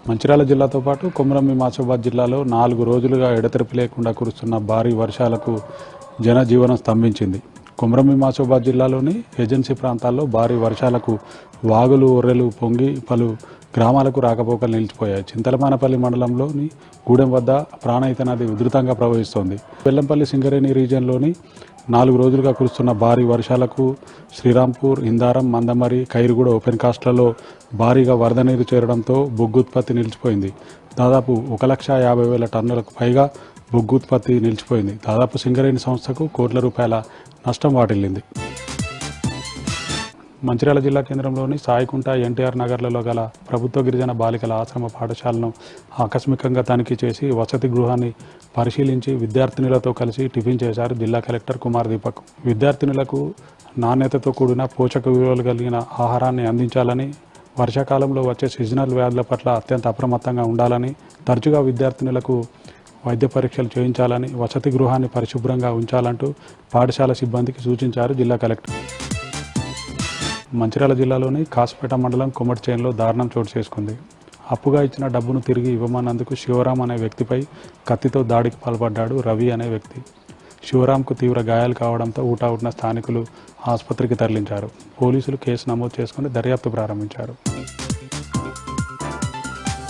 మంచిర్యాల జిల్లాతో పాటు కొమరంభీం ఆసిఫాబాద్ జిల్లాలో 4 రోజులుగా ఎడతెరిపి లేకుండా కురుస్తున్న భారీ వర్షాలకు జనజీవనం స్తంభించింది. కొమరంభీం ఆసిఫాబాద్ జిల్లాలోని ఏజెన్సీ ప్రాంతాల్లో భారీ వర్షాలకు వాగులు ఒర్రెలు పొంగి పలు గ్రామాలకు రాకపోకలు నిలిచిపోయాయి. చింతలమానపల్లి మండలంలోని గూడెం వద్ద ప్రాణహిత నది ఉధృతంగా ప్రవహిస్తోంది. బెల్లంపల్లి సింగరేణి రీజియన్లోని 4 రోజులుగా కురుస్తున్న భారీ వర్షాలకు శ్రీరాంపూర్, ఇందారం, మందమరి, ఖైరుగూడ ఓపెన్ కాస్ట్లలో భారీగా వరద నీరు చేరడంతో బొగ్గు ఉత్పత్తి నిలిచిపోయింది. దాదాపు 1,50,000 టన్నులకు పైగా బొగ్గు ఉత్పత్తి నిలిచిపోయింది. దాదాపు సింగరేణి సంస్థకు కోట్ల రూపాయల నష్టం వాటిల్లింది. మంచిర్యాల జిల్లా కేంద్రంలోని సాయికుంట, ఎన్టీఆర్ నగర్లలో గల ప్రభుత్వ గిరిజన బాలికల ఆశ్రమ పాఠశాలను ఆకస్మికంగా తనిఖీ చేసి వసతి గృహాన్ని పరిశీలించి విద్యార్థినులతో కలిసి టిఫిన్ చేశారు జిల్లా కలెక్టర్ కుమార్ దీపక్. విద్యార్థినులకు నాణ్యతతో కూడిన పోషక విలువలు కలిగిన ఆహారాన్ని అందించాలని, వర్షాకాలంలో వచ్చే సీజనల్ వ్యాధుల పట్ల అత్యంత అప్రమత్తంగా ఉండాలని, తరచుగా విద్యార్థినులకు వైద్య పరీక్షలు చేయించాలని, వసతి గృహాన్ని పరిశుభ్రంగా ఉంచాలంటూ పాఠశాల సిబ్బందికి సూచించారు జిల్లా కలెక్టర్. మంచిర్యాల జిల్లాలోని కాసుపేట మండలం కొమటిచేనులో దారుణం చోటు చేసుకుంది. అప్పుగా ఇచ్చిన డబ్బును తిరిగి ఇవ్వమన్నందుకు శివరాం అనే వ్యక్తిపై కత్తితో దాడికి పాల్పడ్డాడు రవి అనే వ్యక్తి. శివరాంకు తీవ్ర గాయాలు కావడంతో ఊటావుటిన స్థానికులు ఆసుపత్రికి తరలించారు. పోలీసులు కేసు నమోదు చేసుకుని దర్యాప్తు ప్రారంభించారు.